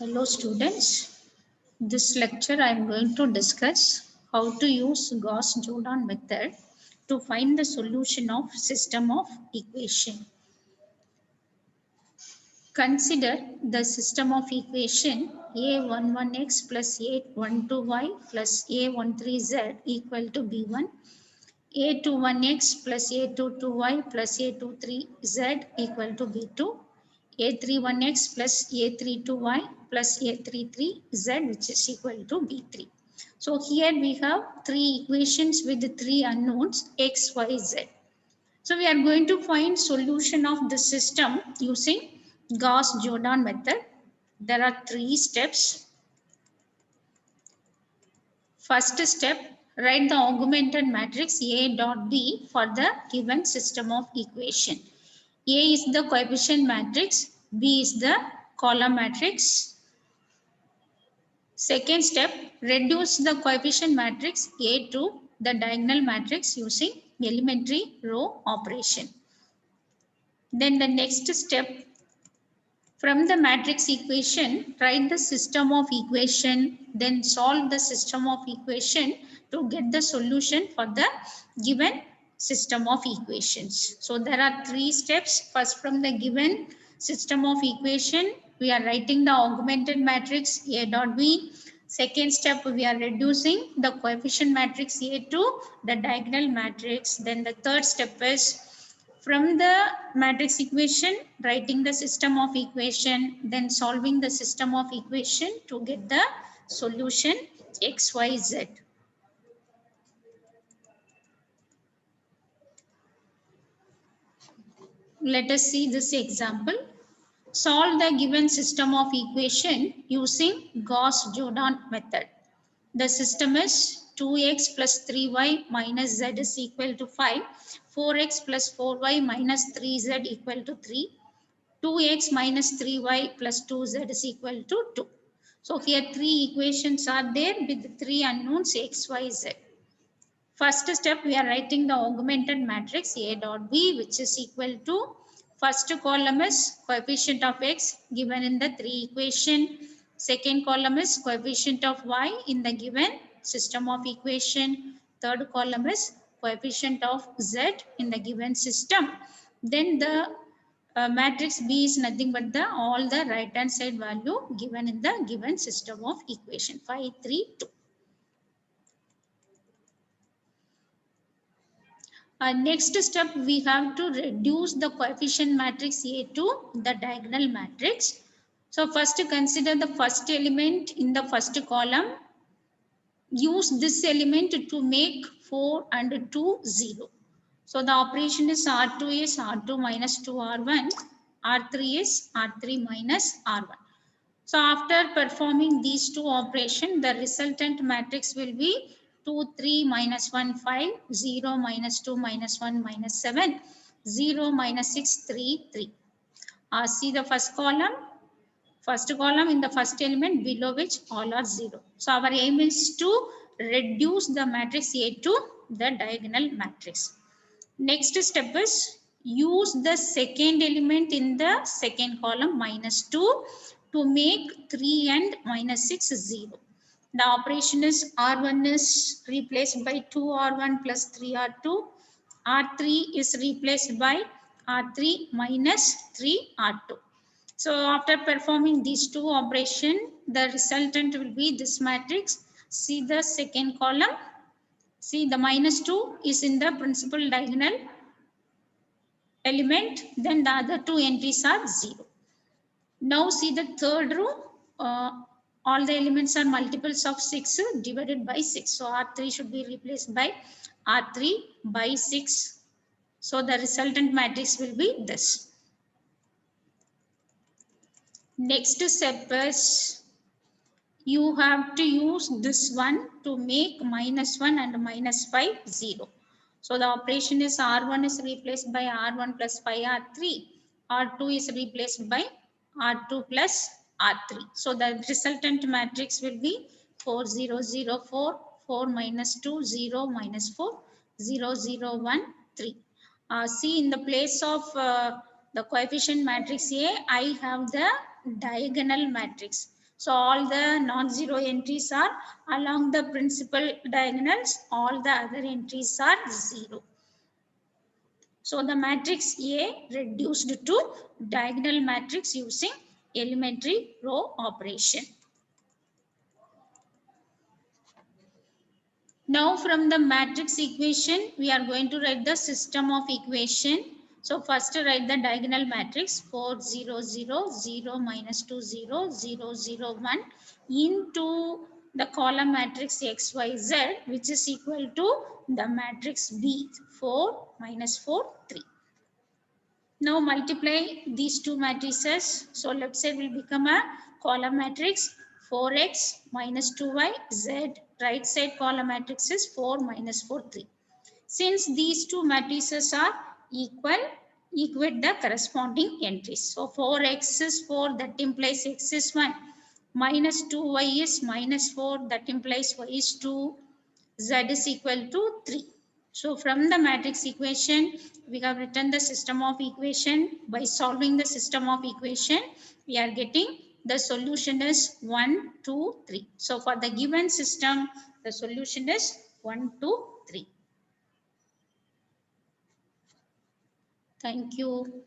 Hello students, this lecture I am going to discuss how to use Gauss-Jordan method to find the solution of system of equation. Consider the system of equation a11x plus a12y plus a13z equal to b1, a21x plus a22y plus a23z equal to b2, a31x plus a32y plus a33z which is equal to b3. So here we have three equations with three unknowns x, y, z. So we are going to find solution of the system using Gauss-Jordan method. There are three steps. First step, write the augmented matrix A dot B for the given system of equation. A is the coefficient matrix, B is the column matrix. Second step, reduce the coefficient matrix A to the diagonal matrix using elementary row operation. Then the next step, from the matrix equation, write the system of equation, then solve the system of equation to get the solution for the given system of equations. So there are three steps. First, from the given system of equation, we are writing the augmented matrix A dot B. Second step, we are reducing the coefficient matrix A to the diagonal matrix. Then the third step is from the matrix equation, writing the system of equation, then solving the system of equation to get the solution x, y, z. Let us see this example. Solve the given system of equation using Gauss-Jordan method. The system is 2x plus 3y minus z is equal to 5, 4x plus 4y minus 3z equal to 3, 2x minus 3y plus 2z is equal to 2. So here three equations are there with three unknowns x, y, z. First step, we are writing the augmented matrix A dot B, which is equal to, first column is coefficient of x given in the three equation. Second column is coefficient of y in the given system of equation. Third column is coefficient of z in the given system. Then the matrix B is nothing but the all the right hand side value given in the given system of equation 5, 3, 2. Next step, we have to reduce the coefficient matrix A to the diagonal matrix. So first consider the first element in the first column. Use this element to make 4 and 2 0. So the operation is R2 is R2 minus 2R1, R3 is R3 minus R1. So after performing these two operations, the resultant matrix will be 2, 3, minus 1, 5, 0, minus 2, minus 1, minus 7, 0, minus 6, 3, 3. See the first column in the first element below which all are 0. So our aim is to reduce the matrix A to the diagonal matrix. Next step is use the second element in the second column minus 2 to make 3 and minus 6 0. The operation is R1 is replaced by 2R1 plus 3R2. R3 is replaced by R3 minus 3R2. So after performing these two operations, the resultant will be this matrix. See the second column. See the minus 2 is in the principal diagonal element, then the other two entries are 0. Now see the third row, all the elements are multiples of 6 divided by 6. So R3 should be replaced by R3 by 6. So the resultant matrix will be this. Next step is you have to use this one to make minus 1 and minus 5 0. So the operation is R1 is replaced by R1 plus 5R3. R2 is replaced by R2 plus R3. So the resultant matrix will be 4, 0, 0, 4, 4 minus 2, 0, minus 4, 0, 0, 1, 3. See in the place of the coefficient matrix A, I have the diagonal matrix. So all the non-zero entries are along the principal diagonals, all the other entries are 0. So the matrix A reduced to diagonal matrix using elementary row operation. Now from the matrix equation, we are going to write the system of equation. So first write the diagonal matrix 4, 0, 0, 0, minus 2, 0, 0, 0, 1 into the column matrix X, Y, Z, which is equal to the matrix B 4, minus 4, 3. Now multiply these two matrices. So left side will become a column matrix 4x minus 2y z. Right side column matrix is 4 minus 4 3. Since these two matrices are equal, equate the corresponding entries. So 4x is 4, that implies x is 1. Minus 2y is minus 4, that implies y is 2. Z is equal to 3. So from the matrix equation, we have written the system of equation. By solving the system of equation, we are getting the solution is 1, 2, 3. So for the given system, the solution is 1, 2, 3. Thank you.